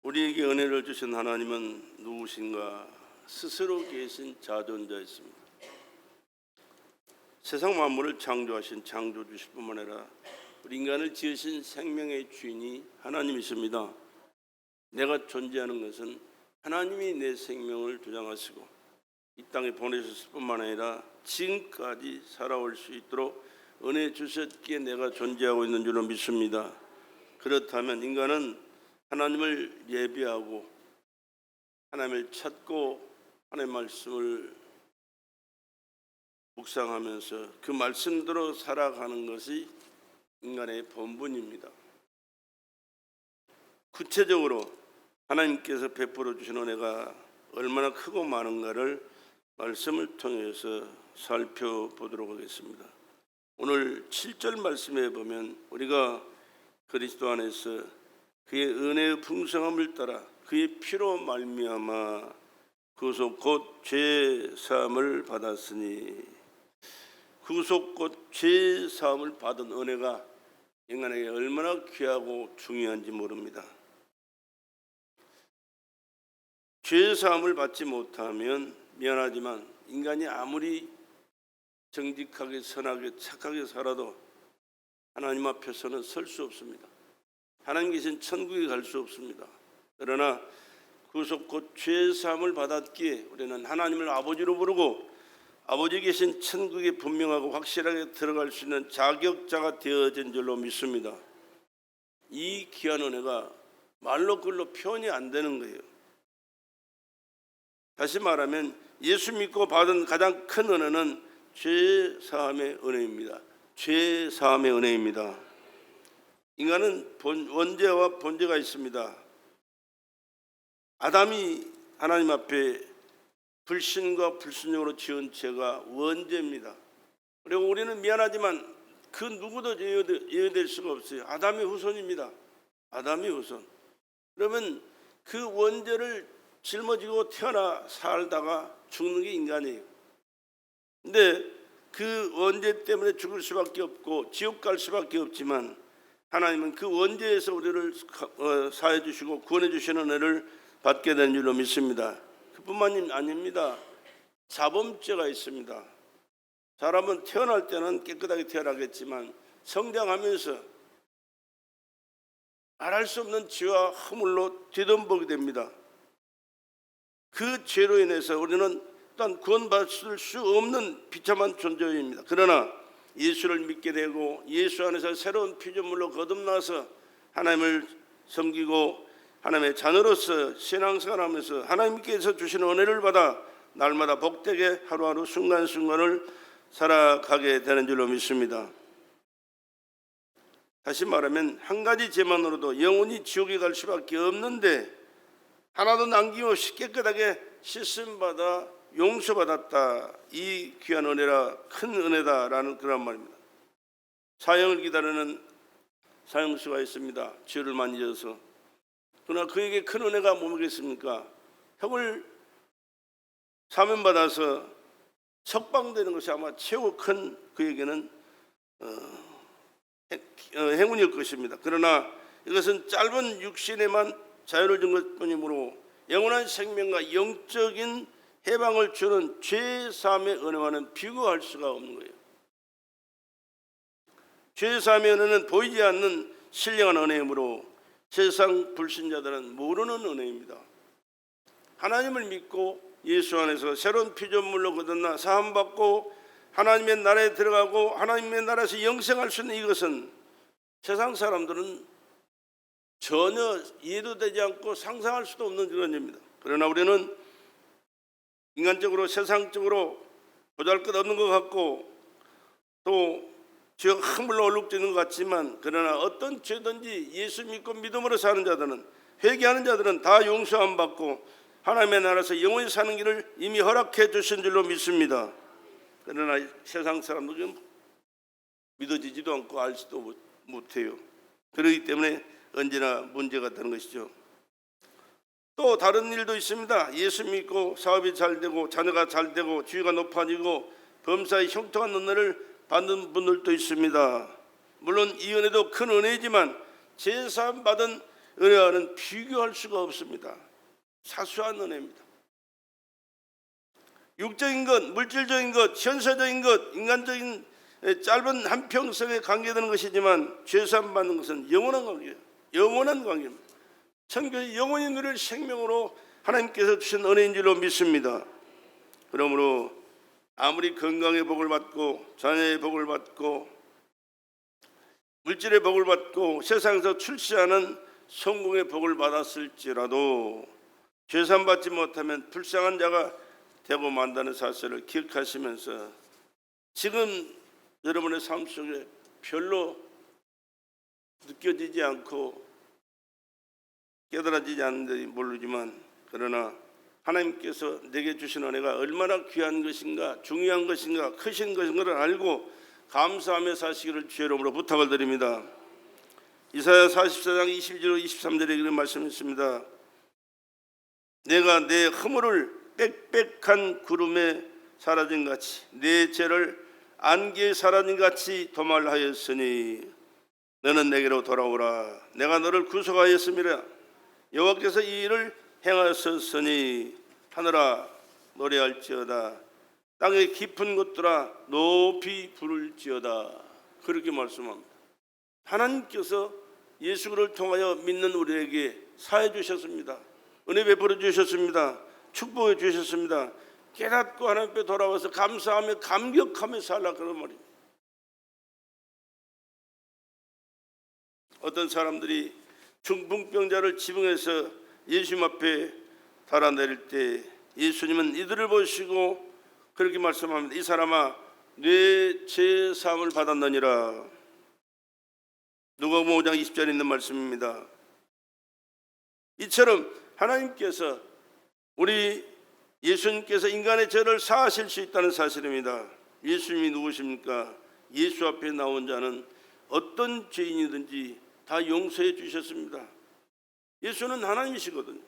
우리에게 은혜를 주신 하나님은 누구신가? 스스로 계신 자존자였습니다. 세상 만물을 창조하신 창조주실 뿐만 아니라 우리 인간을 지으신 생명의 주인이 하나님이십니다. 내가 존재하는 것은 하나님이 내 생명을 주장하시고 이 땅에 보내셨을 뿐만 아니라 지금까지 살아올 수 있도록 은혜 주셨기에 내가 존재하고 있는 줄로 믿습니다. 그렇다면 인간은 하나님을 예배하고 하나님을 찾고 하나님의 말씀을 묵상하면서 그 말씀대로 살아가는 것이 인간의 본분입니다. 구체적으로 하나님께서 베풀어 주신 은혜가 얼마나 크고 많은가를 말씀을 통해서 살펴보도록 하겠습니다. 오늘 7절 말씀에 보면 우리가 그리스도 안에서 그의 은혜의 풍성함을 따라 그의 피로 말미암아 구속 곧 죄 사함을 받았으니, 구속 곧 죄 사함을 받은 은혜가 인간에게 얼마나 귀하고 중요한지 모릅니다. 죄 사함을 받지 못하면 미안하지만 인간이 아무리 정직하게 선하게 착하게 살아도 하나님 앞에서는 설 수 없습니다. 하나님 계신 천국에 갈 수 없습니다. 그러나 구속 곧 죄 사함을 받았기에 우리는 하나님을 아버지로 부르고 아버지 계신 천국에 분명하고 확실하게 들어갈 수 있는 자격자가 되어진 줄로 믿습니다. 이 귀한 은혜가 말로 글로 표현이 안 되는 거예요. 다시 말하면 예수 믿고 받은 가장 큰 은혜는 죄 사함의 은혜입니다. 죄 사함의 은혜입니다. 인간은 원죄와 본죄가 있습니다. 아담이 하나님 앞에 불신과 불순종으로 지은 죄가 원죄입니다. 그리고 우리는 미안하지만 그 누구도 예외될 수가 없어요. 아담의 후손입니다. 아담의 후손. 그러면 그 원죄를 짊어지고 태어나 살다가 죽는 게 인간이에요. 근데 그 원죄 때문에 죽을 수밖에 없고 지옥 갈 수밖에 없지만 하나님은 그 원죄에서 우리를 사해 주시고 구원해 주시는 은혜를 받게 된 줄로 믿습니다. 그뿐만이 아닙니다. 자범죄가 있습니다. 사람은 태어날 때는 깨끗하게 태어나겠지만 성장하면서 말할 수 없는 죄와 허물로 뒤덮이게 됩니다. 그 죄로 인해서 우리는 일단 구원받을 수 없는 비참한 존재입니다. 그러나 예수를 믿게 되고 예수 안에서 새로운 피조물로 거듭나서 하나님을 섬기고 하나님의 자녀로서 신앙생활하면서 하나님께서 주시는 은혜를 받아 날마다 복되게 하루하루 순간순간을 살아가게 되는 줄로 믿습니다. 다시 말하면 한 가지 죄만으로도 영원히 지옥에 갈 수밖에 없는데 하나도 남김없이 깨끗하게 씻음받아 용서받았다. 이 귀한 은혜라 큰 은혜다라는 그런 말입니다. 사형을 기다리는 사형수가 있습니다. 죄를 많이 져서. 그러나 그에게 큰 은혜가 뭐겠습니까? 형을 사면받아서 석방되는 것이 아마 최고 큰 그에게는 행운일 것입니다. 그러나 이것은 짧은 육신에만 자유를 준 것뿐이므로 영원한 생명과 영적인 해방을 주는 죄 사함의 은혜와는 비교할 수가 없는 거예요. 죄 사함의 은혜는 보이지 않는 신령한 은혜이므로 세상 불신자들은 모르는 은혜입니다. 하나님을 믿고 예수 안에서 새로운 피조물로 거듭나 사함받고 하나님의 나라에 들어가고 하나님의 나라에서 영생할 수 있는 이것은 세상 사람들은 전혀 이해도 되지 않고 상상할 수도 없는 그런 일입니다. 그러나 우리는 인간적으로 세상적으로 보잘것없는 것 같고 또 죄가 허물로 얼룩지는 것 같지만 그러나 어떤 죄든지 예수 믿고 믿음으로 사는 자들은 회개하는 자들은 다 용서함 받고 하나님의 나라에서 영원히 사는 길을 이미 허락해 주신 줄로 믿습니다. 그러나 세상 사람들은 믿어지지도 않고 알지도 못해요. 그렇기 때문에 언제나 문제가 되는 것이죠. 또 다른 일도 있습니다. 예수 믿고 사업이 잘 되고 자녀가 잘 되고 지위가 높아지고 범사에 형통한 은혜를 받는 분들도 있습니다. 물론 이 은혜도 큰 은혜이지만 제사함 받은 은혜와는 비교할 수가 없습니다. 사소한 은혜입니다. 육적인 것, 물질적인 것, 현세적인 것, 인간적인 짧은 한평생에 관계되는 것이지만 죄사함 받는 것은 영원한 관계예요. 영원한 관계입니다. 천국에서 영원히 누릴 생명으로 하나님께서 주신 은혜인 줄로 믿습니다. 그러므로 아무리 건강의 복을 받고 자녀의 복을 받고 물질의 복을 받고 세상에서 출시하는 성공의 복을 받았을지라도 죄사함 받지 못하면 불쌍한 자가 되고 만다는 사실을 기억하시면서 지금 여러분의 삶 속에 별로 느껴지지 않고 깨달아지지 않는지 모르지만 그러나 하나님께서 내게 주신 은혜가 얼마나 귀한 것인가, 중요한 것인가, 크신 것인가를 알고 감사하며 사시기를 주의 이름으로 부탁을 드립니다. 이사야 44장 22절 23절에 이런 말씀이 있습니다. 내가 내 허물을 빽빽한 구름에 사라진 같이 내 죄를 안개에 사라진 같이 도말하였으니 너는 내게로 돌아오라. 내가 너를 구속하였음이라. 여호와께서 이 일을 행하셨으니 하늘아 노래할지어다. 땅의 깊은 곳들아 높이 부를지어다. 그렇게 말씀합니다. 하나님께서 예수를 통하여 믿는 우리에게 사해 주셨습니다. 은혜 베풀어 주셨습니다. 축복해 주셨습니다. 깨닫고 하나님 앞에 돌아와서 감사하며 감격하며 살라 그런 말입니다. 어떤 사람들이 중풍병자를 지붕에서 예수님 앞에 달아내릴 때 예수님은 이들을 보시고 그렇게 말씀합니다. 이 사람아 내 죄 사함을 받았느니라. 누가복음 5장 20절에 있는 말씀입니다. 이처럼 하나님께서 우리 예수님께서 인간의 죄를 사하실 수 있다는 사실입니다. 예수님이 누구십니까? 예수 앞에 나온 자는 어떤 죄인이든지 다 용서해 주셨습니다. 예수는 하나님이시거든요.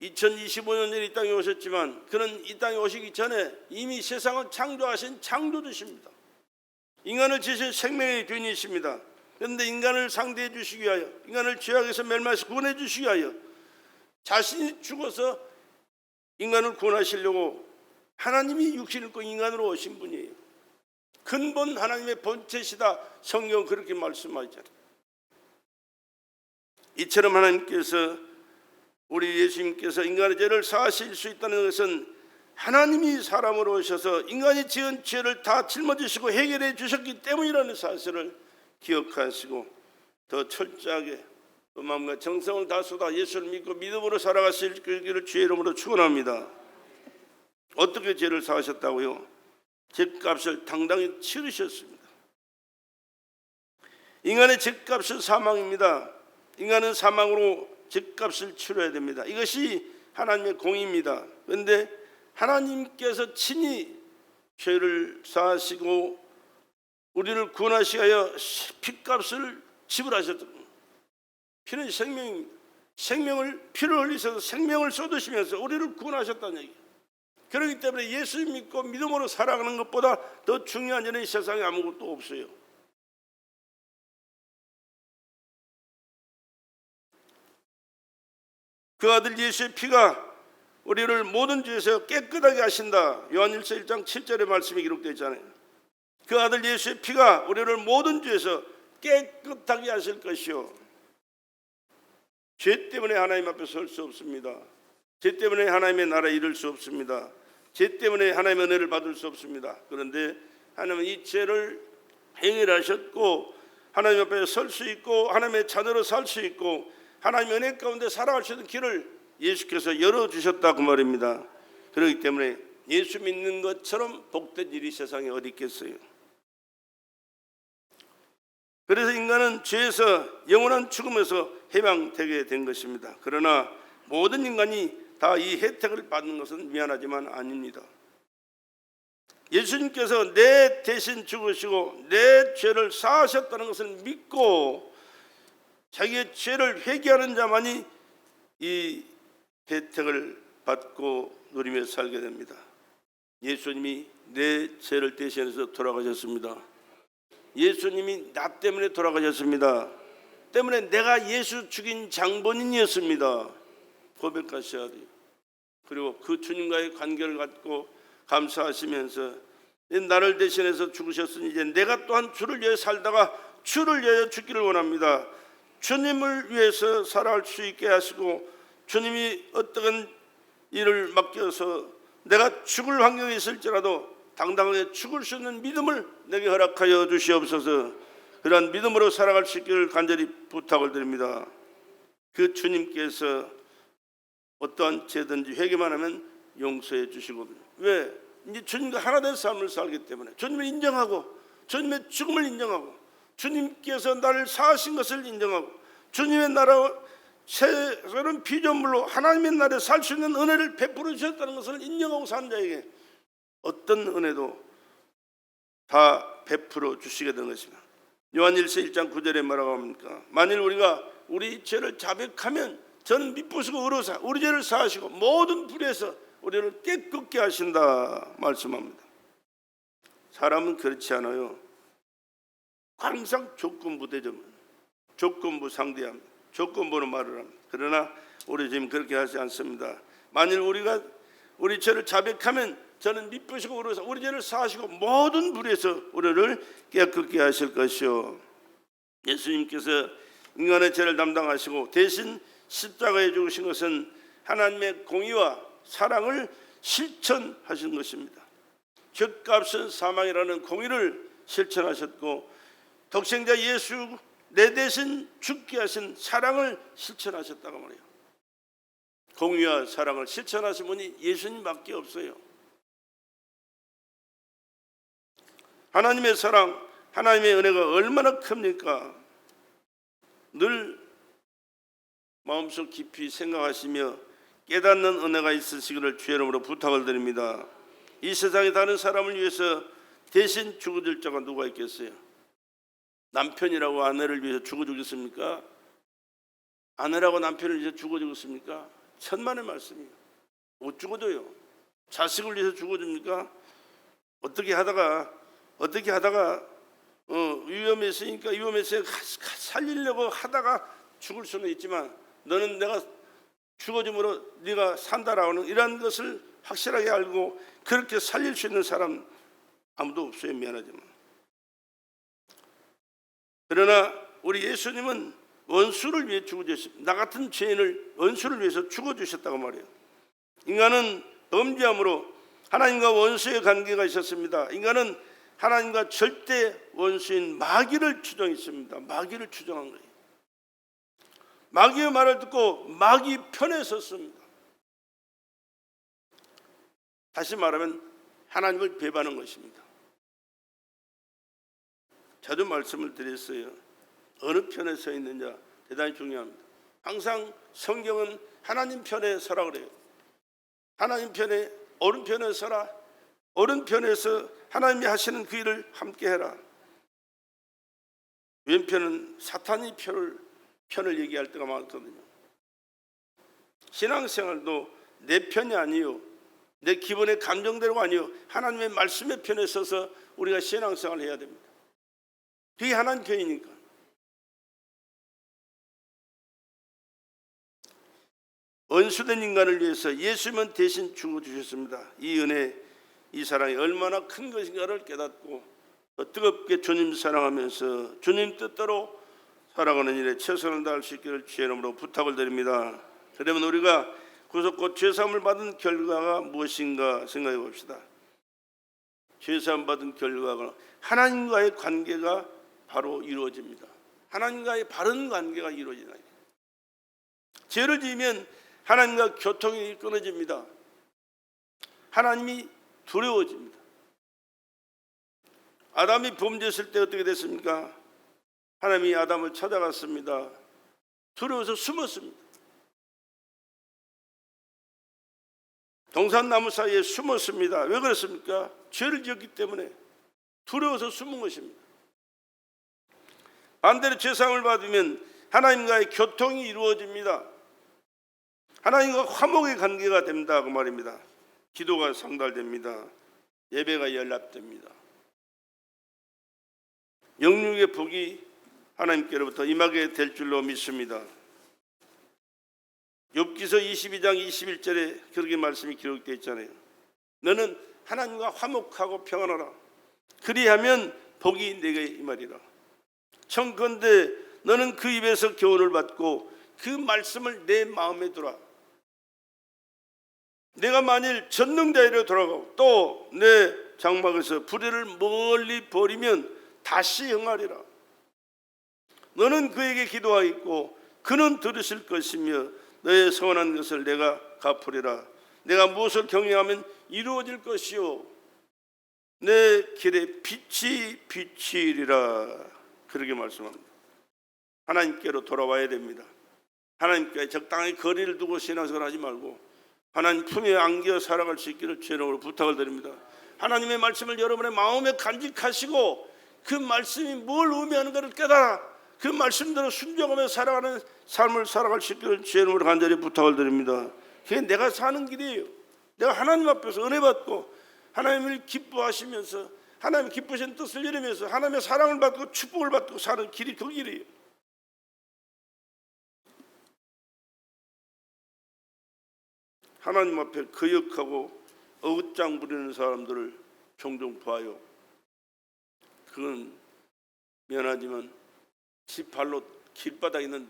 2025년에 이 땅에 오셨지만 그는 이 땅에 오시기 전에 이미 세상을 창조하신 창조주십니다. 인간을 지으신 생명의 주인이십니다. 그런데 인간을 상대해 주시기 위하여, 인간을 죄악에서 멸망해서 구원해 주시기 위하여 자신이 죽어서 인간을 구원하시려고 하나님이 육신을 입고 인간으로 오신 분이에요. 근본 하나님의 본체시다. 성경 그렇게 말씀하잖아요. 이처럼 하나님께서 우리 예수님께서 인간의 죄를 사하실 수 있다는 것은 하나님이 사람으로 오셔서 인간이 지은 죄를 다 짊어지시고 해결해 주셨기 때문이라는 사실을 기억하시고 더 철저하게 또 마음과 정성을 다 쏟아 예수를 믿고 믿음으로 살아가실 길을 주의 이름으로 축원합니다. 어떻게 죄를 사하셨다고요? 죄값을 당당히 치르셨습니다. 인간의 죄값은 사망입니다. 인간은 사망으로 죄값을 치러야 됩니다. 이것이 하나님의 공의입니다. 그런데 하나님께서 친히 죄를 사하시고 우리를 구원하시기 위하여 피값을 지불하셨던 피는 생명입니다. 생명을 피를 흘리셔서 생명을 쏟으시면서 우리를 구원하셨다는 얘기예요. 그렇기 때문에 예수 믿고 믿음으로 살아가는 것보다 더 중요한 일은 이 세상에 아무것도 없어요. 그 아들 예수의 피가 우리를 모든 죄에서 깨끗하게 하신다. 요한일서 1장 7절의 말씀이 기록되어 있잖아요. 그 아들 예수의 피가 우리를 모든 죄에서 깨끗하게 하실 것이요. 죄 때문에 하나님 앞에 설 수 없습니다. 죄 때문에 하나님의 나라에 이를 수 없습니다. 죄 때문에 하나님의 은혜를 받을 수 없습니다. 그런데 하나님은 이 죄를 해결하셨고 하나님 앞에 설 수 있고 하나님의 자녀로 살 수 있고 하나님의 은혜 가운데 살아갈 수 있는 길을 예수께서 열어주셨다 그 말입니다. 그렇기 때문에 예수 믿는 것처럼 복된 일이 세상에 어디 있겠어요. 그래서 인간은 죄에서 영원한 죽음에서 해방되게 된 것입니다. 그러나 모든 인간이 다 이 혜택을 받는 것은 미안하지만 아닙니다. 예수님께서 내 대신 죽으시고 내 죄를 사하셨다는 것을 믿고 자기의 죄를 회개하는 자만이 이 혜택을 받고 누리며 살게 됩니다. 예수님이 내 죄를 대신해서 돌아가셨습니다. 예수님이 나 때문에 돌아가셨습니다. 때문에 내가 예수 죽인 장본인이었습니다. 고백하셔야 돼요. 그리고 그 주님과의 관계를 갖고 감사하시면서 나를 대신해서 죽으셨으니 이제 내가 또한 주를 위해 살다가 주를 위하여 죽기를 원합니다. 주님을 위해서 살아갈 수 있게 하시고 주님이 어떤 일을 맡겨서 내가 죽을 환경에 있을지라도 당당하게 죽을 수 있는 믿음을 내게 허락하여 주시옵소서. 그러한 믿음으로 살아갈 수 있기를 간절히 부탁을 드립니다. 그 주님께서 어떠한 죄든지 회개만 하면 용서해 주시거든요. 왜? 이제 주님과 하나 된 삶을 살기 때문에 주님을 인정하고 주님의 죽음을 인정하고 주님께서 나를 사하신 것을 인정하고 주님의 나라와 새로운 피조물로 하나님의 나라에 살 수 있는 은혜를 베풀어 주셨다는 것을 인정하고 사는 자에게 어떤 은혜도 다 베풀어 주시게 되는 것입니다. 요한일서 1장 9절에 뭐라고 합니까? 만일 우리가 우리 죄를 자백하면 저는 미쁘시고 의로사 우리 죄를 사하시고 모든 불의에서 우리를 깨끗게 하신다 말씀합니다. 사람은 그렇지 않아요. 항상 조건부 대접은 조건부 상대합니다. 조건부로 말을 합니다. 그러나 우리 지금 그렇게 하지 않습니다. 만일 우리가 우리 죄를 자백하면 저는 미쁘시고 의로사 우리 죄를 사하시고 모든 불의에서 우리를 깨끗게 하실 것이요. 예수님께서 인간의 죄를 담당하시고 대신 십자가에 죽으신 것은 하나님의 공의와 사랑을 실천하신 것입니다. 죗값은 사망이라는 공의를 실천하셨고 독생자 예수 내 대신 죽게 하신 사랑을 실천하셨다고 말해요. 공의와 사랑을 실천하신 분이 예수님밖에 없어요. 하나님의 사랑, 하나님의 은혜가 얼마나 큽니까? 늘 마음속 깊이 생각하시며 깨닫는 은혜가 있으시기를 주의 이름으로 부탁을 드립니다. 이 세상에 다른 사람을 위해서 대신 죽어줄 자가 누가 있겠어요? 남편이라고 아내를 위해서 죽어주겠습니까? 아내라고 남편을 위해서 죽어주겠습니까? 천만의 말씀이에요. 못 죽어줘요. 자식을 위해서 죽어줍니까? 어떻게 하다가 위험했으니까 위험해서 살리려고 하다가 죽을 수는 있지만 너는 내가 죽어줌으로 네가 산다라는 이런 것을 확실하게 알고 그렇게 살릴 수 있는 사람 아무도 없어요. 미안하지만. 그러나 우리 예수님은 원수를 위해 죽어주셨습니다. 나 같은 죄인을 원수를 위해서 죽어주셨다고 말해요. 인간은 범죄함으로 하나님과 원수의 관계가 있었습니다. 인간은 하나님과 절대 원수인 마귀를 추종했습니다. 마귀를 추종한 거예요. 마귀의 말을 듣고 마귀 편에 섰습니다. 다시 말하면 하나님을 배반한 것입니다. 자주 말씀을 드렸어요. 어느 편에 서 있느냐 대단히 중요합니다. 항상 성경은 하나님 편에 서라 그래요. 하나님 편에 오른편에 서라. 오른편에서 하나님이 하시는 그 일을 함께 해라. 왼편은 사탄이 편을 얘기할 때가 많거든요. 신앙생활도 내 편이 아니요, 내 기본의 감정대로가 아니요, 하나님의 말씀의 편에 서서 우리가 신앙생활을 해야 됩니다. 그게 하나님 편이니까. 원수된 인간을 위해서 예수님은 대신 죽어주셨습니다. 이 은혜, 이 사랑이 얼마나 큰 것인가를 깨닫고 뜨겁게 주님 사랑하면서 주님 뜻대로 살아가는 일에 최선을 다할 수 있기를 주의 이름으로 부탁을 드립니다. 그러면 우리가 구속과 죄사함을 받은 결과가 무엇인가 생각해 봅시다. 죄사함 받은 결과가 하나님과의 관계가 바로 이루어집니다. 하나님과의 바른 관계가 이루어지다. 죄를 지으면 하나님과 교통이 끊어집니다. 하나님이 두려워집니다. 아담이 범죄했을 때 어떻게 됐습니까? 하나님이 아담을 찾아갔습니다. 두려워서 숨었습니다. 동산나무 사이에 숨었습니다. 왜 그랬습니까? 죄를 지었기 때문에 두려워서 숨은 것입니다. 반대로 죄사함을 받으면 하나님과의 교통이 이루어집니다. 하나님과 화목의 관계가 된다고 말입니다. 기도가 상달됩니다. 예배가 연락됩니다. 영육의 복이 하나님께로부터 임하게 될 줄로 믿습니다. 욥기서 22장 21절에 그렇게 말씀이 기록되어 있잖아요. 너는 하나님과 화목하고 평안하라. 그리하면 복이 내게 임하리라. 청컨대 너는 그 입에서 교훈을 받고 그 말씀을 내 마음에 두라. 내가 만일 전능자에게 돌아가고 또 내 장막에서 불의를 멀리 버리면 다시 응하리라. 너는 그에게 기도하겠고 그는 들으실 것이며 너의 서원한 것을 내가 갚으리라. 내가 무엇을 경외하면 이루어질 것이요 내 길에 빛이 비치리라. 그렇게 말씀합니다. 하나님께로 돌아와야 됩니다. 하나님께 적당히 거리를 두고 신앙생활 하지 말고 하나님 품에 안겨 살아갈 수 있기를 주님으로 부탁을 드립니다. 하나님의 말씀을 여러분의 마음에 간직하시고 그 말씀이 뭘 의미하는가를 깨달아 그 말씀대로 순종하며 살아가는 삶을 살아갈 수 있기를 주님으로 간절히 부탁을 드립니다. 그게 내가 사는 길이에요. 내가 하나님 앞에서 은혜 받고 하나님을 기뻐하시면서 하나님 기쁘신 뜻을 이루면서 하나님의 사랑을 받고 축복을 받고 사는 길이 그 길이에요. 하나님 앞에 거역하고 어긋장 부리는 사람들을 종종 봐요. 그건 미안하지만 지 발로 길바닥에 있는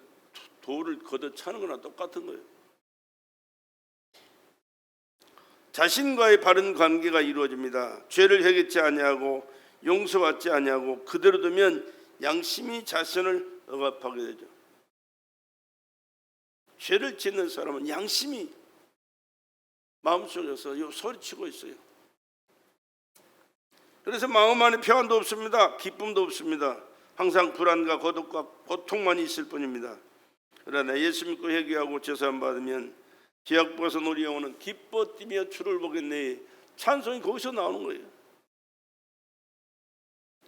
돌을 걷어차는 거나 똑같은 거예요. 자신과의 바른 관계가 이루어집니다. 죄를 해결치 아니하고 용서받지 아니하고 그대로 두면 양심이 자신을 억압하게 되죠. 죄를 짓는 사람은 양심이 마음속에서 소리치고 있어요. 그래서 마음 안에 평안도 없습니다. 기쁨도 없습니다. 항상 불안과 고독과 고통만 있을 뿐입니다. 그러나 예수 믿고 회개하고 제사함 받으면 죄악 벗은 우리 영혼은 기뻐 뛰며 주를 보겠네. 찬송이 거기서 나오는 거예요.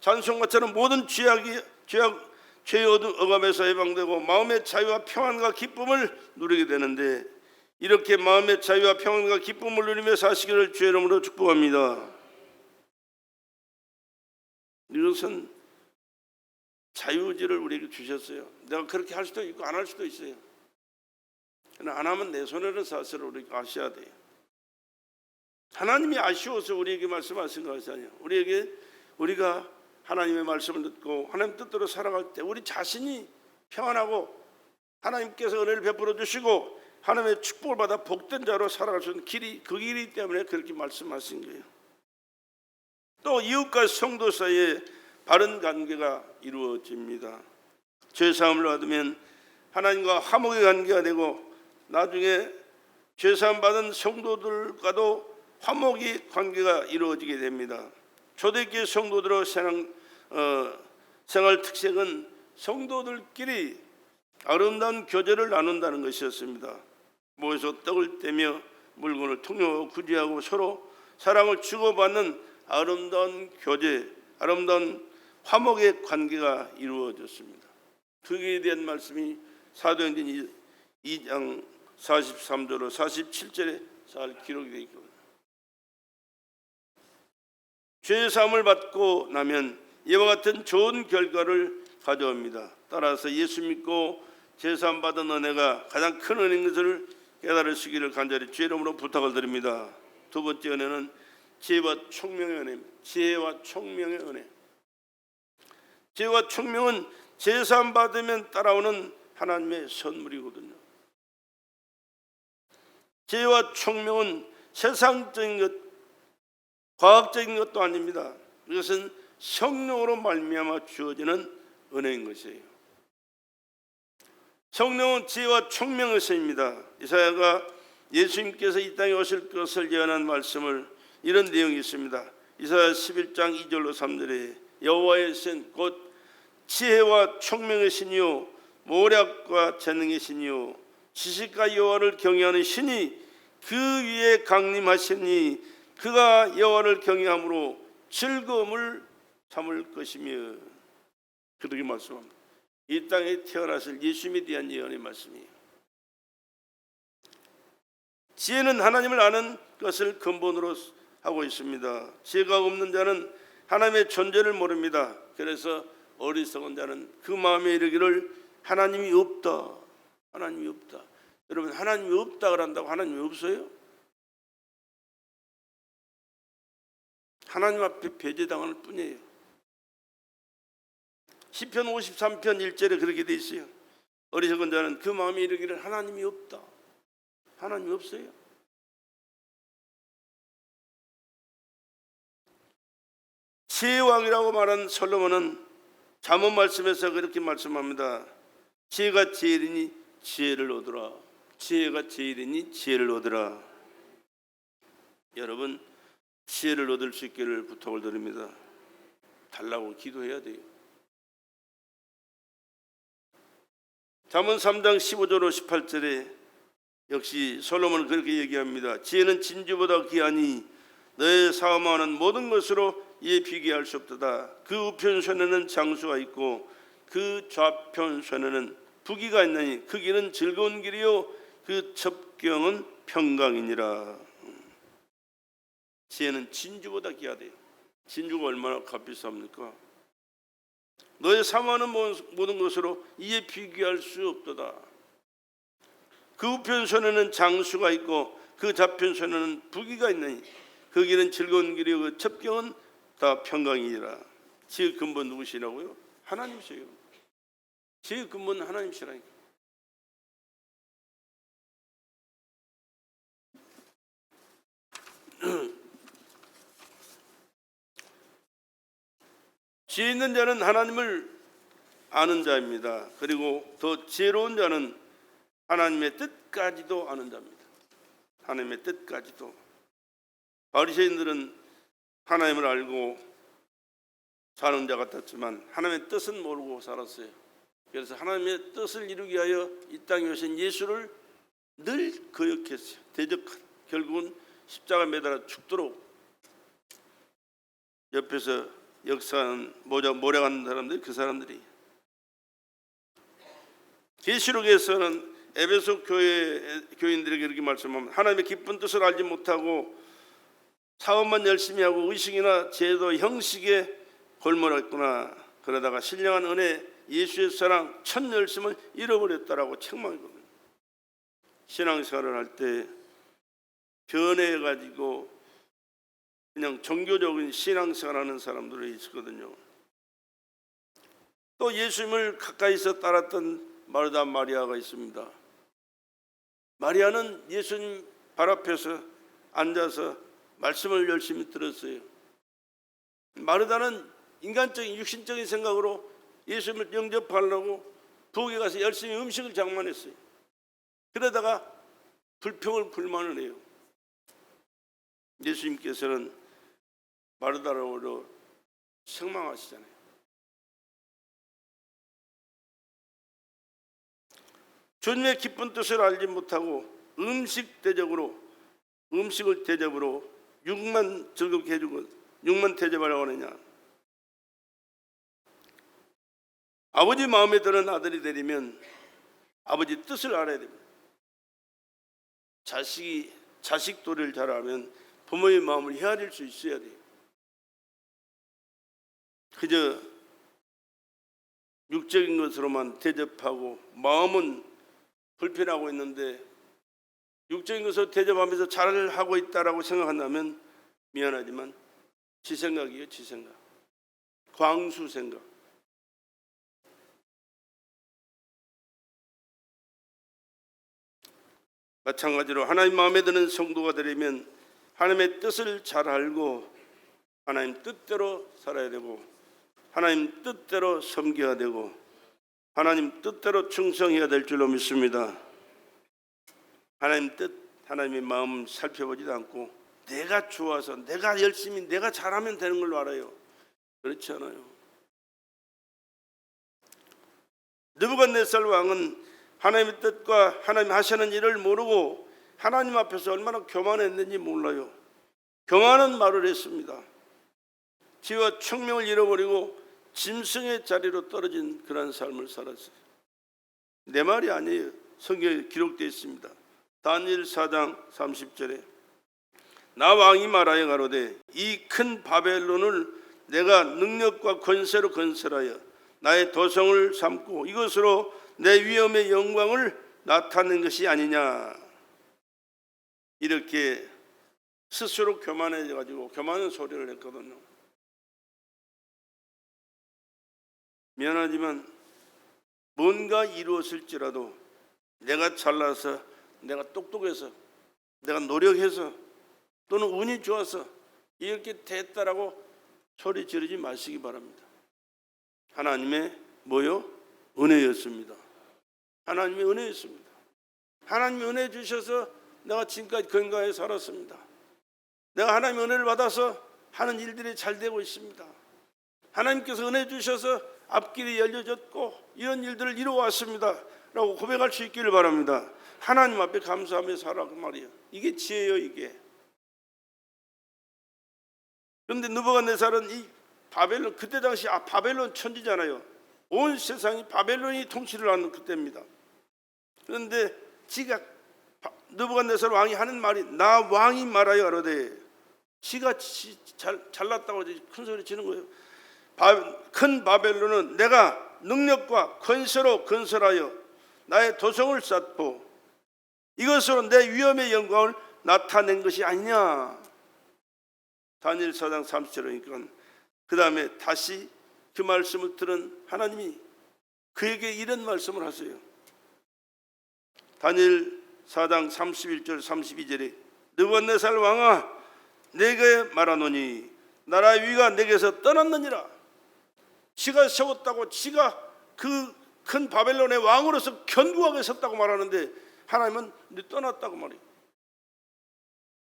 찬송가처럼 모든 죄의 억압에서 해방되고 마음의 자유와 평안과 기쁨을 누리게 되는데 이렇게 마음의 자유와 평안과 기쁨을 누리며 사시기를 주의 이름으로 축복합니다. 이것은 자유의지를 우리에게 주셨어요. 내가 그렇게 할 수도 있고 안 할 수도 있어요. 그러나 안 하면 내 손해를 사실을 우리가 아셔야 돼요. 하나님이 아쉬워서 우리에게 말씀하신 것이 아니에요. 우리가 하나님의 말씀을 듣고 하나님 뜻대로 살아갈 때 우리 자신이 평안하고 하나님께서 은혜를 베풀어 주시고 하나님의 축복을 받아 복된 자로 살아갈 수 있는 길이 그 길이기 때문에 그렇게 말씀하신 거예요. 또 이웃과 성도 사이에 바른 관계가 이루어집니다. 죄사함을 받으면 하나님과 화목의 관계가 되고 나중에 죄사함 받은 성도들과도 화목의 관계가 이루어지게 됩니다. 초대교회 성도들의 생활 특색은 성도들끼리 아름다운 교제를 나눈다는 것이었습니다. 모여서 떡을 떼며 물건을 통용하고 구제하고 서로 사랑을 주고받는 아름다운 교제, 아름다운 화목의 관계가 이루어졌습니다. 그에 대한 말씀이 사도행전 2장 43절로 47절에 잘 기록이 되어 있거든요. 죄의 사함을 받고 나면 이와 같은 좋은 결과를 가져옵니다. 따라서 예수 믿고 죄사함 받은 은혜가 가장 큰 은혜인 것을 깨달으시기를 간절히 주의 이름으로 부탁을 드립니다. 두 번째 은혜는 지혜와 총명의 은혜입니다. 지혜와 총명의 은혜. 지혜와 총명은 죄사함 받으면 따라오는 하나님의 선물이거든요. 지혜와 총명은 세상적인 것, 과학적인 것도 아닙니다. 이것은 성령으로 말미암아 주어지는 은혜인 것이에요. 성령은 지혜와 총명의 선입니다. 이사야가 예수님께서 이 땅에 오실 것을 예언한 말씀을 이런 내용이 있습니다. 이사야 11장 2절로 3절에 여호와의 신 곧 지혜와 총명의 신이요 모략과 재능의 신이요 지식과 여호와를 경외하는 신이 그 위에 강림하시니 그가 여호와를 경외함으로 즐거움을 삼을 것이며 그렇게 말씀합니다. 이 땅에 태어나실 예수님에 대한 예언의 말씀이에요. 지혜는 하나님을 아는 것을 근본으로 하고 있습니다. 지혜가 없는 자는 하나님의 존재를 모릅니다. 그래서 어리석은 자는 그 마음에 이르기를 하나님이 없다. 하나님이 없다. 여러분, 하나님이 없다 그런다고 하나님이 없어요? 하나님 앞에 배제당할 뿐이에요. 시편 53편 1절에 그렇게 돼 있어요. 어리석은 자는 그 마음에 이르기를 하나님이 없다. 하나님이 없어요? 지혜의 왕이라고 말한 솔로몬은 잠언 말씀에서 그렇게 말씀합니다. 지혜가 제일이니 지혜를 얻으라. 지혜가 제일이니 지혜를 얻으라. 여러분, 지혜를 얻을 수 있기를 부탁을 드립니다. 달라고 기도해야 돼요. 잠언 3장 15절로 18절에 역시 솔로몬은 그렇게 얘기합니다. 지혜는 진주보다 귀하니 너의 사모하는 모든 것으로 이에 비교할 수 없도다. 그 우편손에는 장수가 있고 그 좌편손에는 부귀가 있나니 그 길은 즐거운 길이요 그 첩경은 평강이니라. 지혜는 진주보다 귀하대요. 진주가 얼마나 값비쌉니까? 너의 사모하는 모든 것으로 이에 비교할 수 없도다. 그 우편손에는 장수가 있고 그 좌편손에는 부귀가 있나니 그 길은 즐거운 길이요 그 첩경은 다 평강이니라. 지혜의 근본 누구시라고요? 하나님이세요. 지혜의 근본 하나님이시라니까. 지혜 있는 자는 하나님을 아는 자입니다. 그리고 더 지혜로운 자는 하나님의 뜻까지도 아는 자입니다. 하나님의 뜻까지도. 바리새인들은 하나님을 알고 사는 자 같았지만 하나님의 뜻은 모르고 살았어요. 그래서 하나님의 뜻을 이루기 위하여 이 땅에 오신 예수를 늘 거역했어요. 결국은 십자가 매달아 죽도록. 옆에서 역사하는 모략하는 사람들이 그 사람들이. 계시록에서는 에베소 교인들에게 이렇게 말씀합니다. 하나님의 깊은 뜻을 알지 못하고 사업만 열심히 하고 의식이나 제도 형식에 골몰했구나. 그러다가 신령한 은혜 예수의 사랑 첫 열심을 잃어버렸다라고 책망했거든요. 신앙생활을 할 때 변해가지고 그냥 종교적인 신앙생활하는 사람들이 있었거든요. 또 예수님을 가까이서 따랐던 마르다 마리아가 있습니다. 마리아는 예수님 발 앞에서 앉아서 말씀을 열심히 들었어요. 마르다는 인간적인 육신적인 생각으로 예수님을 영접하려고 부엌에 가서 열심히 음식을 장만했어요. 그러다가 불평을 불만을 해요. 예수님께서는 마르다로 책망하시잖아요. 주님의 깊은 뜻을 알지 못하고 음식을 대접으로 육만 즐겁게 해주고 육만 대접하려고 하느냐. 아버지 마음에 드는 아들이 되려면 아버지 뜻을 알아야 됩니다. 자식 도리를 잘 알면 부모의 마음을 헤아릴 수 있어야 돼요. 그저 육적인 것으로만 대접하고 마음은 불편하고 있는데 육적인 것으로 대접하면서 잘하고 있다라고 생각한다면 미안하지만 지 생각이에요. 지 생각. 광수 생각. 마찬가지로 하나님 마음에 드는 성도가 되려면 하나님의 뜻을 잘 알고 하나님 뜻대로 살아야 되고 하나님 뜻대로 섬겨야 되고 하나님 뜻대로 충성해야 될 줄로 믿습니다. 하나님 뜻, 하나님의 마음 살펴보지도 않고 내가 좋아서 내가 열심히 내가 잘하면 되는 걸로 알아요. 그렇지 않아요. 느부갓네살 왕은 하나님의 뜻과 하나님 하시는 일을 모르고 하나님 앞에서 얼마나 교만했는지 몰라요. 교만한 말을 했습니다. 지혜와 총명을 잃어버리고 짐승의 자리로 떨어진 그런 삶을 살았어요. 내 말이 아니에요. 성경에 기록되어 있습니다. 다니엘 4장 30절에 나 왕이 말하여 가로되 이 큰 바벨론을 내가 능력과 권세로 건설하여 나의 도성을 삼고 이것으로 내 위엄의 영광을 나타낸 것이 아니냐. 이렇게 스스로 교만해가지고 교만한 소리를 했거든요. 미안하지만 뭔가 이루었을지라도 내가 잘나서, 내가 똑똑해서, 내가 노력해서, 또는 운이 좋아서 이렇게 됐다라고 소리 지르지 마시기 바랍니다. 하나님의 뭐요? 은혜였습니다. 하나님의 은혜였습니다. 하나님의 은혜 주셔서 내가 지금까지 건강하게 살았습니다. 내가 하나님의 은혜를 받아서 하는 일들이 잘 되고 있습니다. 하나님께서 은혜 주셔서 앞길이 열려졌고 이런 일들을 이루어왔습니다 라고 고백할 수 있기를 바랍니다. 하나님 앞에 감사하며 살아그 말이에요. 이게 지혜예요. 이게. 그런데 느부갓네살은 이 바벨론, 그때 당시 바벨론 천지잖아요. 온 세상이 바벨론이 통치를 하는 그때입니다. 그런데 지가 느부갓네살 왕이 하는 말이, 나 왕이 말하여 가로되, 지가 잘났다고 큰 소리 치는 거예요. 큰 바벨론은 내가 능력과 권세로 건설하여 나의 도성을 쌓고 이것으로 내 위엄의 영광을 나타낸 것이 아니냐. 다니엘 4장 30절이니까 그 다음에 다시 그 말씀을 들은 하나님이 그에게 이런 말씀을 하세요. 다니엘 4장 31절 32절에 느부갓네살 왕아, 내게 말하노니 나라의 위가 내게서 떠났느니라. 지가 세웠다고, 지가 그 큰 바벨론의 왕으로서 견고하게 섰다고 말하는데 하나님은 네 떠났다고 말이에요.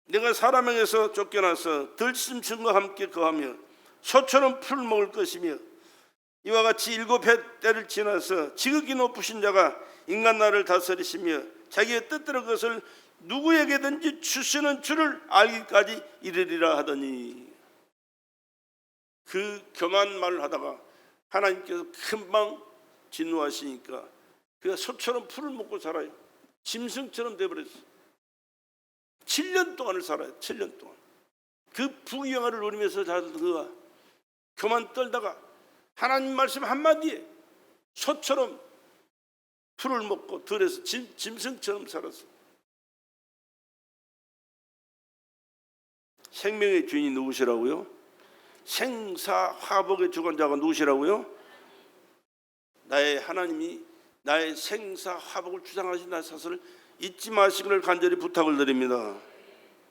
내가 사람에게서 쫓겨나서 들짐승과 함께 거하며 소처럼 풀을 먹을 것이며 이와 같이 7해 때를 지나서 지극히 높으신 자가 인간 나라를 다스리시며 자기의 뜻대로 그것을 누구에게든지 주시는 줄을 알기까지 이르리라 하더니, 그 교만 말을 하다가 하나님께서 금방 진노하시니까 그가 소처럼 풀을 먹고 살아요. 짐승처럼 돼버렸어요. 7년 동안을 살아요. 7년 동안 그 부귀영화를 누리면서 그가 교만 떨다가 하나님 말씀 한마디에 소처럼 풀을 먹고 들에서 짐승처럼 살았어요. 생명의 주인이 누구시라고요? 생사화복의 주관자가 누구시라고요? 나의 하나님이 나의 생사화복을 주장하신다는 사실을 잊지 마시기를 간절히 부탁을 드립니다.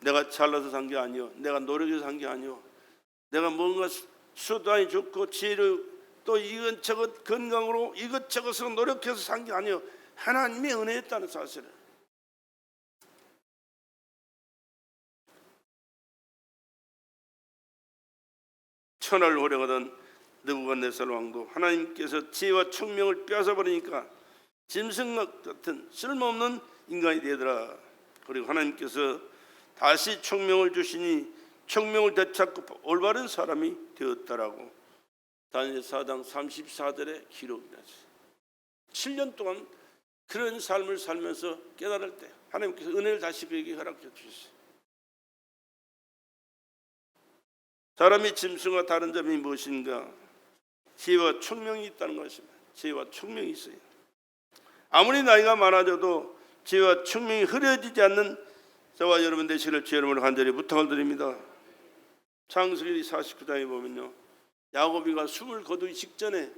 내가 잘나서 산 게 아니요, 내가 노력해서 산 게 아니요, 내가 뭔가 수단이 좋고 지혜로 또 이것저것 건강으로 이것저것으로 노력해서 산 게 아니요, 하나님의 은혜였다는 사실을. 천하를 호령하던 느부갓네살 왕도 하나님께서 지혜와 총명을 빼앗아버리니까 짐승 같은 쓸모없는 인간이 되더라. 그리고 하나님께서 다시 총명을 주시니 총명을 되찾고 올바른 사람이 되었다라고 다니엘 4장 34절에 기록이 났어요. 7년 동안 그런 삶을 살면서 깨달을 때 하나님께서 은혜를 다시 그에게 허락해 주셨어요. 사람이 짐승과 다른 점이 무엇인가? 지혜와 총명이 있다는 것입니다. 지혜와 총명이 있어요. 아무리 나이가 많아져도 지혜와 총명이 흐려지지 않는 저와 여러분 되시기를 주의 이름으로 간절히 부탁을 드립니다. 창세기 49장에 보면요, 야곱이가 숨을 거두기 직전에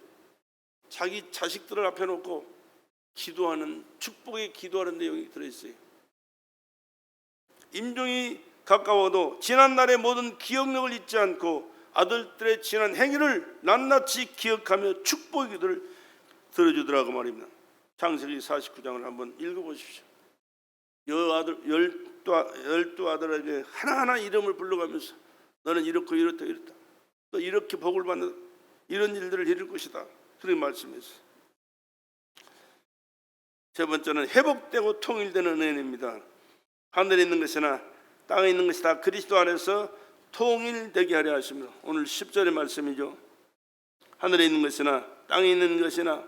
자기 자식들을 앞에 놓고 기도하는, 축복의 기도하는 내용이 들어있어요. 임종이 가까워도 지난날의 모든 기억력을 잊지 않고 아들들의 지난 행위를 낱낱이 기억하며 축복의 기도를 들어주더라고 말입니다. 창세기 49장을 한번 읽어보십시오. 열두 아들에게 하나하나 이름을 불러가면서 너는 이렇고 이렇다 이렇다, 또 이렇게 복을 받는 이런 일들을 이룰 것이다, 그렇게 말씀했어요. 세 번째는 회복되고 통일되는 은혜입니다. 하늘에 있는 것이나 땅에 있는 것이 다 그리스도 안에서 통일되게 하려 하십니다. 오늘 10절의 말씀이죠. 하늘에 있는 것이나 땅에 있는 것이나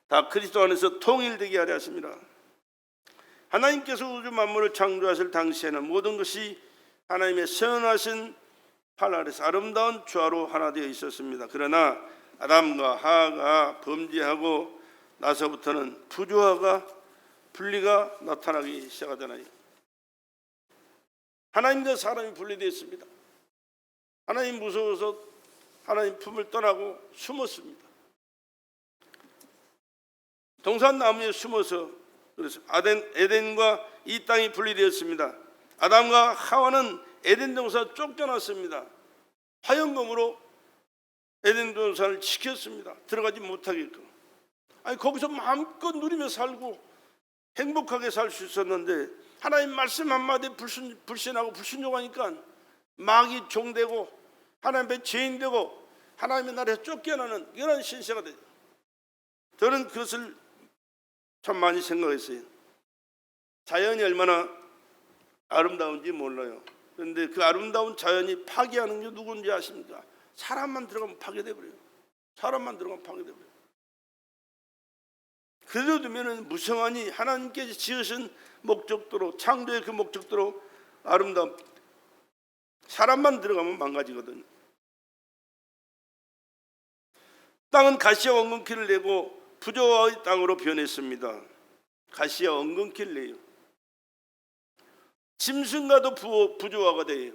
다 그리스도 안에서 통일되게 하려 하십니다. 하나님께서 우주 만물을 창조하실 당시에는 모든 것이 하나님의 선하신 팔 아래서 아름다운 조화로 하나 되어 있었습니다. 그러나 아담과 하와가 범죄하고 나서부터는 부조화가 분리가 나타나기 시작하잖아요. 하나님과 사람이 분리되었습니다. 하나님 무서워서 하나님 품을 떠나고 숨었습니다. 동산나무에 숨어서 그래서 에덴과 이 땅이 분리되었습니다. 아담과 하와는 에덴 동산 쫓겨났습니다. 화영검으로 에덴 동산을 지켰습니다. 들어가지 못하게끔. 거기서 마음껏 누리며 살고 행복하게 살 수 있었는데 하나님 말씀 한마디에 불신하고 불순종하니까 마귀 종되고 하나님의 죄인 되고 하나님의 나라에서 쫓겨나는 이런 신세가 되죠. 저는 그것을 참 많이 생각했어요. 자연이 얼마나 아름다운지 몰라요. 그런데 그 아름다운 자연이 파괴하는 게 누군지 아십니까? 사람만 들어가면 파괴돼버려요. 사람만 들어가면 파괴돼버려요. 그래도 두면은 무성하니 하나님께서 지으신 목적대로, 창조의 그 목적대로 아름다운, 사람만 들어가면 망가지거든요. 땅은 가시와 엉겅퀴를 내고 부조화의 땅으로 변했습니다. 가시와 엉겅퀴를 내요. 짐승과도 부조화가 돼요.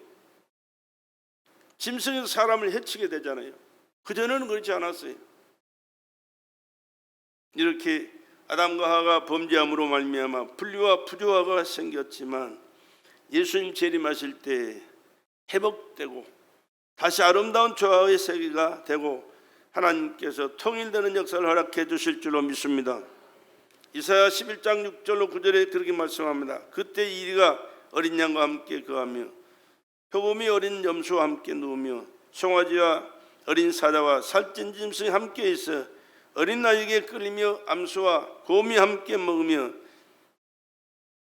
짐승이 사람을 해치게 되잖아요. 그전에는 그렇지 않았어요. 이렇게 아담과 하와가 범죄함으로 말미암아 분리와 부조화가 생겼지만 예수님 재림하실 때 회복되고 다시 아름다운 조화의 세계가 되고 하나님께서 통일되는 역사를 허락해 주실 줄로 믿습니다. 이사야 11장 6절로 9절에 그렇게 말씀합니다. 그때 이리가 어린 양과 함께 거하며 표범이 어린 염소와 함께 누우며 송아지와 어린 사자와 살찐 짐승이 함께 있어 어린 나에게 끌리며 암소와 곰이 함께 먹으며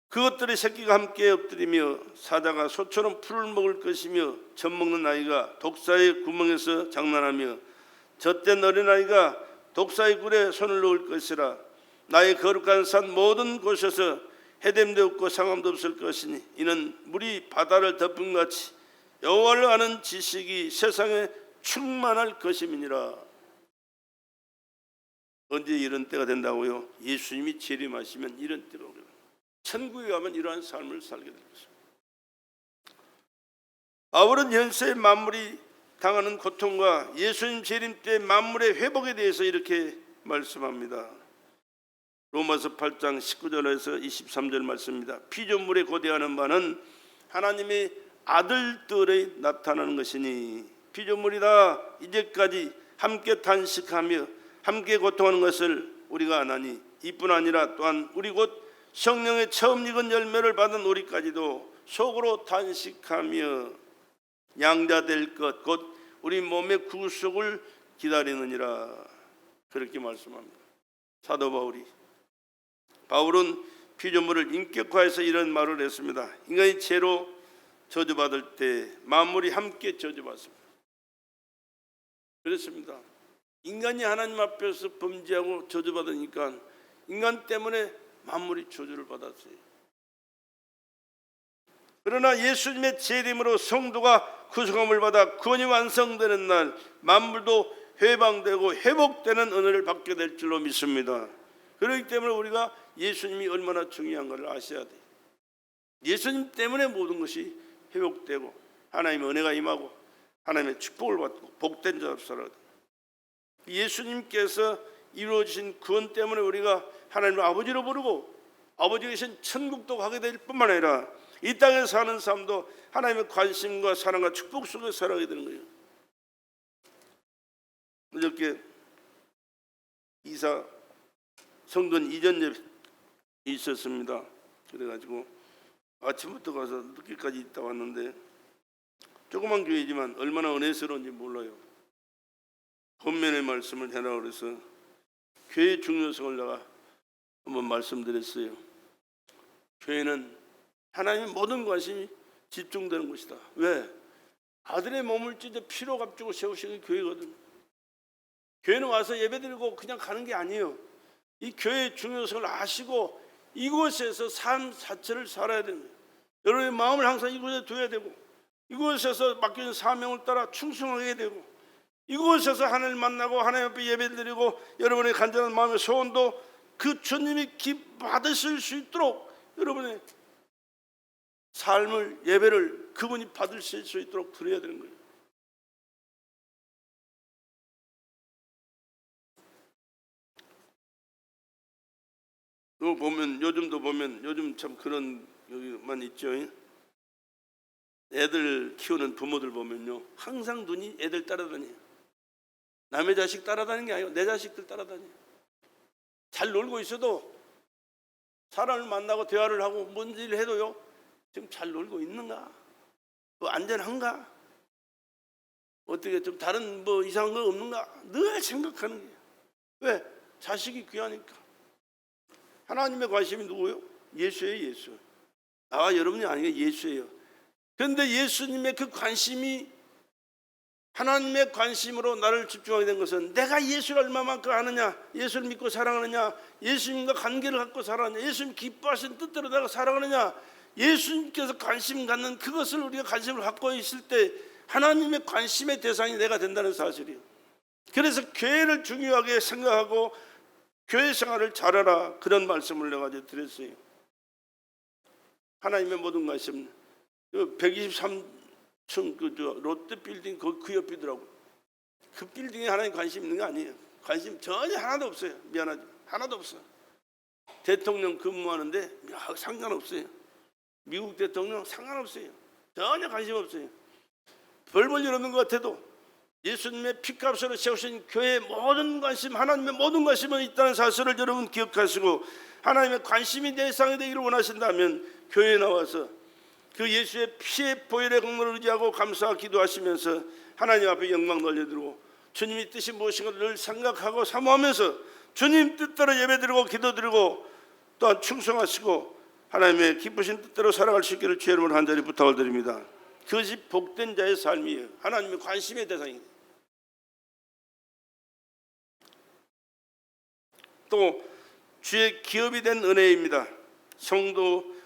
그것들의 새끼가 함께 엎드리며 사자가 소처럼 풀을 먹을 것이며 젖 먹는 아이가 독사의 구멍에서 장난하며 젖된 어린아이가 독사의 굴에 손을 넣을 것이라. 나의 거룩한 산 모든 곳에서 해됨도 없고 상함도 없을 것이니 이는 물이 바다를 덮은 같이 여호와를 아는 지식이 세상에 충만할 것임이니라. 언제 이런 때가 된다고요? 예수님이 재림하시면 이런 때가 오려고. 천국에 가면 이러한 삶을 살게 될 것입니다. 바울은 현세의 만물이 당하는 고통과 예수님 재림 때 만물의 회복에 대해서 이렇게 말씀합니다. 로마서 8장 19절에서 23절 말씀입니다. 피조물에 고대하는 바는 하나님의 아들들의 나타나는 것이니 피조물이다 이제까지 함께 탄식하며 함께 고통하는 것을 우리가 아나니 이뿐 아니라 또한 우리 곧 성령의 처음 익은 열매를 받은 우리까지도 속으로 탄식하며 양자될 것 곧 우리 몸의 구속을 기다리느니라. 그렇게 말씀합니다. 사도 바울은 피조물을 인격화해서 이런 말을 했습니다. 인간이 죄로 저주받을 때 만물이 함께 저주받습니다. 그렇습니다. 인간이 하나님 앞에서 범죄하고 저주받으니까 인간 때문에 만물이 저주를 받았어요. 그러나 예수님의 재림으로 성도가 구속함을 받아 구원이 완성되는 날 만물도 해방되고 회복되는 은혜를 받게 될 줄로 믿습니다. 그렇기 때문에 우리가 예수님이 얼마나 중요한가를 아셔야 돼요. 예수님 때문에 모든 것이 회복되고 하나님의 은혜가 임하고 하나님의 축복을 받고 복된 자로 살아야 돼요. 예수님께서 이루어진 구원 때문에 우리가 하나님을 아버지로 부르고 아버지 계신 천국도 가게 될 뿐만 아니라 이 땅에 사는 삶도 하나님의 관심과 사랑과 축복 속에 살아가게 되는 거예요. 어저께 이사 성전 이전 예배 있었습니다. 그래가지고 아침부터 가서 늦게까지 있다 왔는데 조그만 교회지만 얼마나 은혜스러운지 몰라요. 본면의 말씀을 해라 그래서 교회의 중요성을 내가 한번 말씀드렸어요. 교회는 하나님의 모든 관심이 집중되는 것이다. 왜? 아들의 몸을 찢어 피로 값주고 세우시는 교회거든요. 교회는 와서 예배드리고 그냥 가는 게 아니에요. 이 교회의 중요성을 아시고 이곳에서 삶 자체를 살아야 되는 거예요. 여러분의 마음을 항상 이곳에 둬야 되고 이곳에서 맡겨진 사명을 따라 충성하게 되고 이곳에서 하나님을 만나고 하나님 앞에 예배를 드리고 여러분의 간절한 마음의 소원도 그 주님이 받으실 수 있도록 여러분의 삶을, 예배를 그분이 받으실 수 있도록 드려야 되는 거예요. 또 보면 요즘 참 그런 여기만 있죠. 애들 키우는 부모들 보면요, 항상 눈이 애들 따라다녀요. 남의 자식 따라다니는 게 아니고 내 자식들 따라다녀요. 잘 놀고 있어도 사람을 만나고 대화를 하고 뭔 일을 해도요, 지금 잘 놀고 있는가? 뭐 안전한가? 어떻게 좀 다른 뭐 이상한 거 없는가? 늘 생각하는 거예요. 왜? 자식이 귀하니까. 하나님의 관심이 누구예요? 예수예요, 예수. 나와 여러분이 아니고 예수예요. 그런데 예수님의 그 관심이 하나님의 관심으로 나를 집중하게 된 것은 내가 예수를 얼마만큼 아느냐, 예수를 믿고 사랑하느냐, 예수님과 관계를 갖고 살아가느냐, 예수님 기뻐하신 뜻대로 내가 살아가느냐, 예수님께서 관심 갖는 그것을 우리가 관심을 갖고 있을 때 하나님의 관심의 대상이 내가 된다는 사실이에요. 그래서 교회를 중요하게 생각하고 교회 생활을 잘하라, 그런 말씀을 내가 드렸어요. 하나님의 모든 관심, 123층 그 롯데 빌딩 그 옆이더라고. 그 빌딩에 하나님 관심 있는 거 아니에요. 관심 전혀 하나도 없어요. 미안하죠, 하나도 없어요. 대통령 근무하는데 상관없어요. 미국 대통령 상관없어요. 전혀 관심 없어요. 별 볼 일 없는 것 같아도 예수님의 피값으로 세우신 교회의 모든 관심, 하나님의 모든 관심은 있다는 사실을 여러분 기억하시고, 하나님의 관심이 대상이 되기를 원하신다면 교회에 나와서 그 예수의 피의 보혈의 공로를 의지하고 감사와 기도하시면서 하나님 앞에 영광 돌려드리고 주님의 뜻이 무엇인가 늘 생각하고 사모하면서 주님 뜻대로 예배드리고 기도드리고 또한 충성하시고 하나님의 기쁘신 뜻대로 살아갈 수 있기를 주의 이름으로 간절히 부탁을 드립니다. 그것이 복된 자의 삶이에요. 하나님의 관심의 대상입니다. 또 주의 기업이 된 은혜입니다.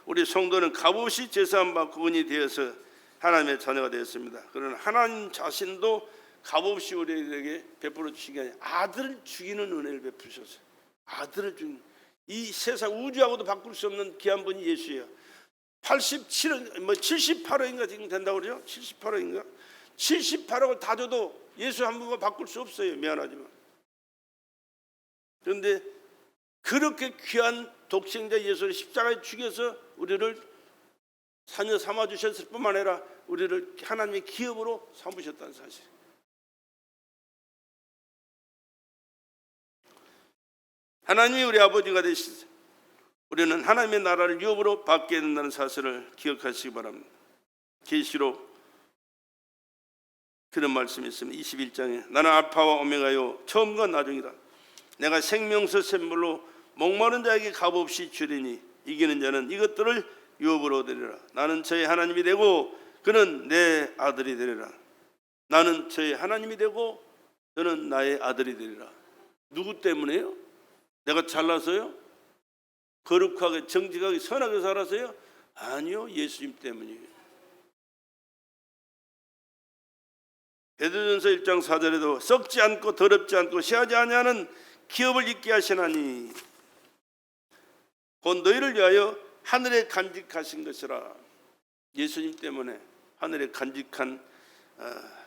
우리 성도는 값없이 제사함 받고 은이 되어서 하나님의 자녀가 되었습니다. 그러나 하나님 자신도 값없이 우리에게 베풀어 주시기 아니라 아들을 죽이는 은혜를 베푸셨어요. 아들을 죽이는, 이 세상 우주하고도 바꿀 수 없는 귀한 분이 예수예요. 78억인가 지금 된다고 그러죠? 78억인가? 78억을 다 줘도 예수 한 분과 바꿀 수 없어요. 미안하지만. 그런데 그렇게 귀한 독생자 예수를 십자가에 죽여서 우리를 자녀 삼아 주셨을 뿐만 아니라 우리를 하나님의 기업으로 삼으셨다는 사실. 하나님이 우리 아버지가 되시죠. 우리는 하나님의 나라를 유업으로 받게 된다는 사실을 기억하시기 바랍니다. 계시록 그런 말씀이 있습니다. 21장에 나는 알파와 오메가요 처음과 나중이다. 내가 생명수 샘물로 목마른 자에게 값없이 주리니 이기는 자는 이것들을 유업으로 드리라. 나는 저의 하나님이 되고 그는 내 아들이 되리라. 나는 저의 하나님이 되고 저는 나의 아들이 되리라. 누구 때문에요? 내가 잘나서요? 거룩하게 정직하게 선하게 살아서요? 아니요, 예수님 때문이에요. 베드로전서 1장 4절에도 썩지 않고 더럽지 않고 시하지 아니하는 기업을 잊게 하시나니 곧 너희를 위하여 하늘에 간직하신 것이라. 예수님 때문에 하늘에 간직한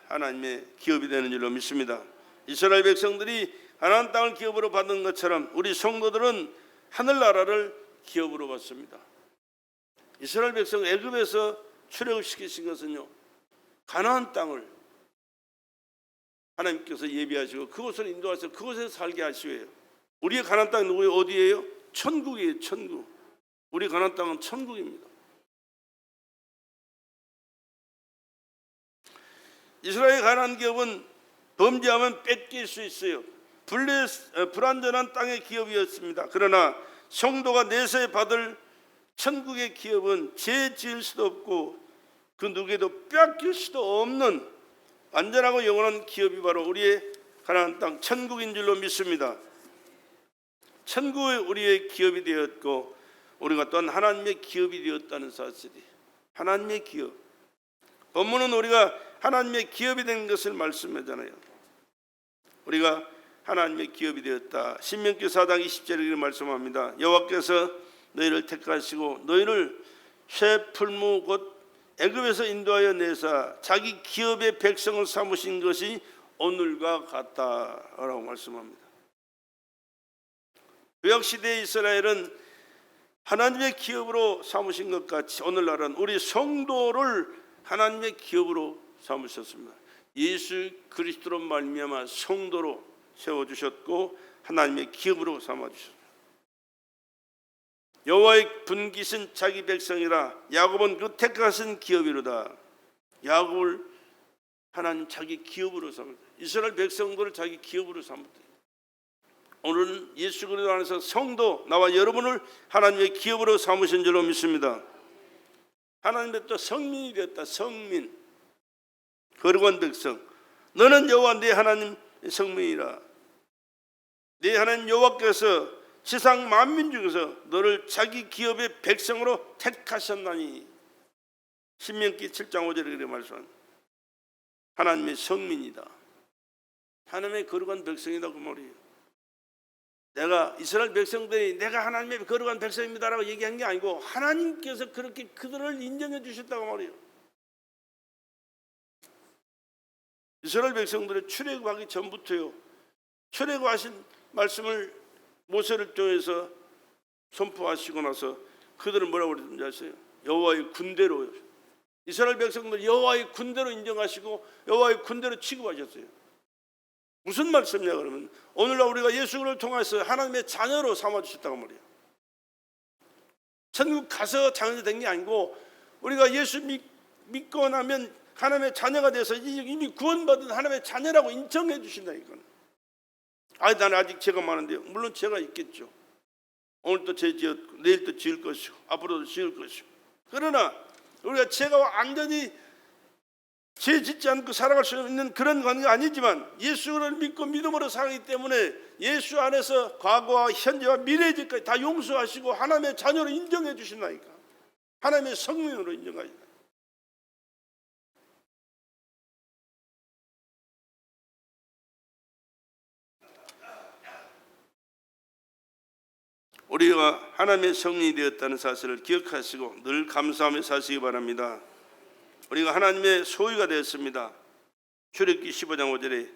하나님의 기업이 되는 줄로 믿습니다. 이스라엘 백성들이 가나안 땅을 기업으로 받은 것처럼 우리 성도들은 하늘나라를 기업으로 받습니다. 이스라엘 백성 애굽에서 출애굽시키신 것은요, 가나안 땅을 하나님께서 예비하시고 그곳을 인도하셔서 그곳에서 살게 하시고요. 우리의 가나안 땅이 누구예요? 어디예요? 천국이에요. 천국. 우리 가나안 땅은 천국입니다. 이스라엘 가나안 기업은 범죄하면 뺏길 수 있어요. 불완전한 땅의 기업이었습니다. 그러나 성도가 내세에 받을 천국의 기업은 죄 지을 수도 없고 그 누구에도 빼앗길 수도 없는 완전하고 영원한 기업이 바로 우리의 가나안 땅 천국인 줄로 믿습니다. 천국이 우리의 기업이 되었고 우리가 또한 하나님의 기업이 되었다는 사실이, 하나님의 기업. 본문은 우리가 하나님의 기업이 된 것을 말씀하잖아요. 우리가 하나님의 기업이 되었다. 신명기 4장 20절에 이렇게 말씀합니다. 여호와께서 너희를 택하시고 너희를 새 풀무 곧 애굽에서 인도하여 내사 자기 기업의 백성을 삼으신 것이 오늘과 같다라고 말씀합니다. 구약 시대의 이스라엘은 하나님의 기업으로 삼으신 것 같이 오늘날은 우리 성도를 하나님의 기업으로 삼으셨습니다. 예수 그리스도로 말미암아 성도로 세워주셨고 하나님의 기업으로 삼아주셨습니다. 여호와의 분기신 자기 백성이라 야곱은 그 택하신 기업이로다. 야곱을 하나님 자기 기업으로 삼았다. 이스라엘 백성들을 자기 기업으로 삼았다. 오늘은 예수 그리스도 안에서 성도 나와 여러분을 하나님의 기업으로 삼으신 줄로 믿습니다. 하나님의 또 성민이 되었다. 성민, 거룩한 백성. 너는 여호와 네 하나님 성민이라. 네 하나님 여호와께서 세상 만민 중에서 너를 자기 기업의 백성으로 택하셨나니. 신명기 7장 5절에 그렇게 말씀합니다. 하나님의 성민이다. 하나님의 거룩한 백성이다 그 말이에요. 내가 이스라엘 백성들이 내가 하나님의 거룩한 백성입니다라고 얘기한 게 아니고 하나님께서 그렇게 그들을 인정해 주셨다고 말이에요. 이스라엘 백성들의 출애굽하기 전부터요. 출애굽하신 말씀을 모세를 통해서 선포하시고 나서 그들은 뭐라고 그러는지 아세요? 여호와의 군대로. 이스라엘 백성들 여호와의 군대로 인정하시고 여호와의 군대로 취급하셨어요. 무슨 말씀이냐 그러면 오늘날 우리가 예수를 통해서 하나님의 자녀로 삼아주셨다고 말이에요. 천국 가서 자녀가 된 게 아니고 우리가 예수 믿고 나면 하나님의 자녀가 돼서 이미 구원받은 하나님의 자녀라고 인정해 주신다니까요. 나는 아직 죄가 많은데요. 물론 죄가 있겠죠. 오늘 또 죄 지었고 내일 또 지을 것이고 앞으로도 지을 것이고. 그러나 우리가 죄가 완전히 죄 짓지 않고 살아갈 수 있는 그런 관계가 아니지만 예수를 믿고 믿음으로 살기 때문에 예수 안에서 과거와 현재와 미래까지 다 용서하시고 하나님의 자녀로 인정해 주신다니까. 하나님의 성민으로 인정하신다. 우리가 하나님의 성민이 되었다는 사실을 기억하시고 늘 감사하며 사시기 바랍니다. 우리가 하나님의 소유가 되었습니다. 출애굽기 15장 5절에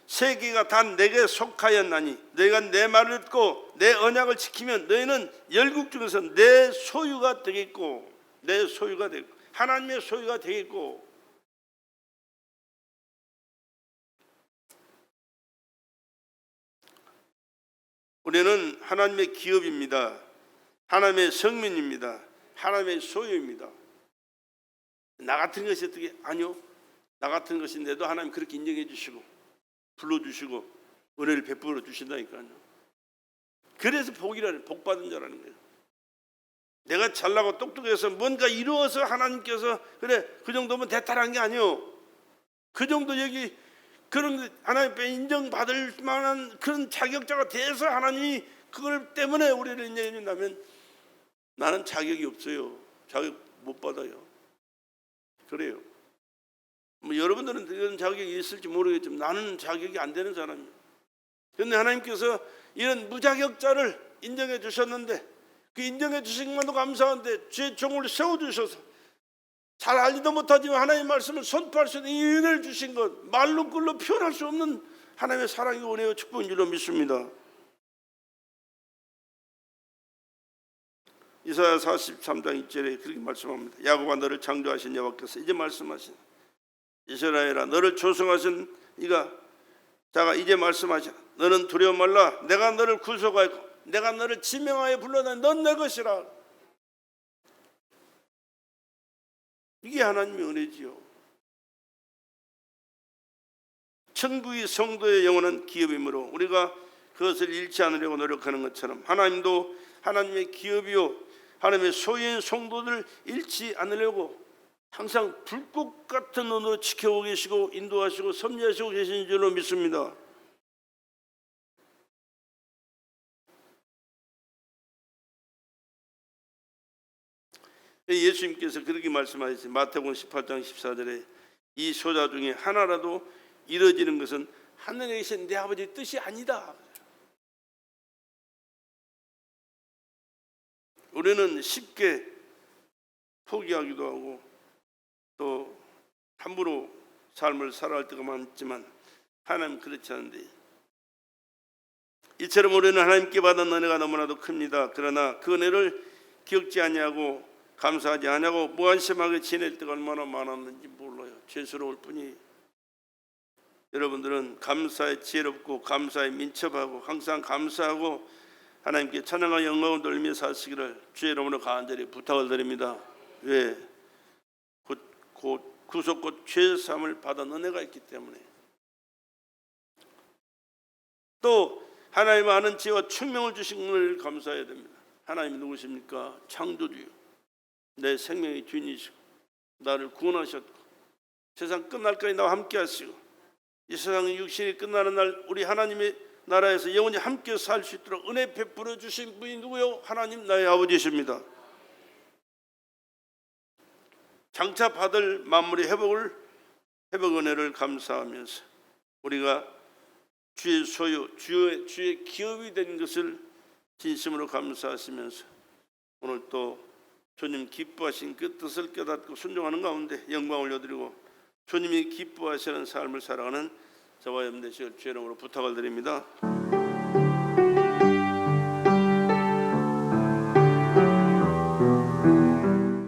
세계가 다 내게 속하였나니 너희가 내 말을 듣고 내 언약을 지키면 너희는 열국 중에서 내 소유가 되겠고 내 소유가 되고 하나님의 소유가 되겠고. 우리는 하나님의 기업입니다. 하나님의 성민입니다. 하나님의 소유입니다. 나 같은 것이 어떻게? 아니요. 나 같은 것인데도 하나님 그렇게 인정해 주시고 불러주시고 은혜를 베풀어 주신다니까요. 그래서 복 받은 자라는 거예요. 내가 잘나고 똑똑해서 뭔가 이루어서 하나님께서 그래 그 정도면 대탈한 게 아니요. 그 정도 여기 그런 하나님 앞에 인정받을 만한 그런 자격자가 돼서 하나님이 그걸 때문에 우리를 인정해 준다면 나는 자격이 없어요. 자격 못 받아요. 그래요. 여러분들은 이런 자격이 있을지 모르겠지만 나는 자격이 안 되는 사람이에요. 그런데 하나님께서 이런 무자격자를 인정해 주셨는데 그 인정해 주신 것만도 감사한데 제 종을 세워주셔서 잘 알지도 못하지만 하나님의 말씀을 선포할 수 있는 이 은혜를 주신 것 말로 글로 표현할 수 없는 하나님의 사랑이고 은혜와 축복인 줄로 믿습니다. 이사야 43장 2절에 그렇게 말씀합니다. 야곱아 너를 창조하신 여호와께서 이제 말씀하신 이스라엘아 너를 조성하신 이가 자가 이제 말씀하시라. 너는 두려워 말라. 내가 너를 구속하였고 내가 너를 지명하여 불러내 넌 내 것이라. 이게 하나님의 은혜지요. 천국이 성도의 영원한 기업이므로 우리가 그것을 잃지 않으려고 노력하는 것처럼 하나님도 하나님의 기업이요 하나님의 소유인 성도들을 잃지 않으려고 항상 불꽃 같은 눈으로 지켜보고 계시고 인도하시고 섭리하시고 계신 줄로 믿습니다. 예수님께서 그렇게 말씀하셨어요. 마태복음 18장 14절에 이 소자 중에 하나라도 이루어지는 것은 하늘에 계신 내 아버지의 뜻이 아니다. 우리는 쉽게 포기하기도 하고 또 함부로 삶을 살아갈 때가 많지만 하나님은 그렇지 않은데, 이처럼 우리는 하나님께 받은 은혜가 너무나도 큽니다. 그러나 그 은혜를 기억지 아니하고 감사하지 아니하고 무한심하게 지낼 때가 얼마나 많았는지 몰라요. 죄스러울 뿐이에요. 여러분들은 감사에 지혜롭고 감사에 민첩하고 항상 감사하고 하나님께 찬양과 영광을 돌리며 사시기를 주의 이름으로 간절히 부탁을 드립니다. 왜? 곧 구속 곧 죄 사함을 받은 은혜가 있기 때문에. 또 하나님 아는 지혜와 총명을 주신 것을 감사해야 됩니다. 하나님이 누구십니까? 창조주요, 내 생명의 주인이시고 나를 구원하셨고 세상 끝날까지 나와 함께 하시고 이 세상의 육신이 끝나는 날 우리 하나님의 나라에서 영원히 함께 살 수 있도록 은혜 베풀어 주신 분이 누구요? 하나님 나의 아버지십니다. 장차 받을 만물의 회복 은혜를 감사하면서 우리가 주의 소유, 주의 기업이 된 것을 진심으로 감사하시면서 오늘 또 주님 기뻐하신 그 뜻을 깨닫고 순종하는 가운데 영광 올려드리고 주님이 기뻐하시는 삶을 살아가는 저와 여러분 되시길 주의 이름으로 부탁을 드립니다.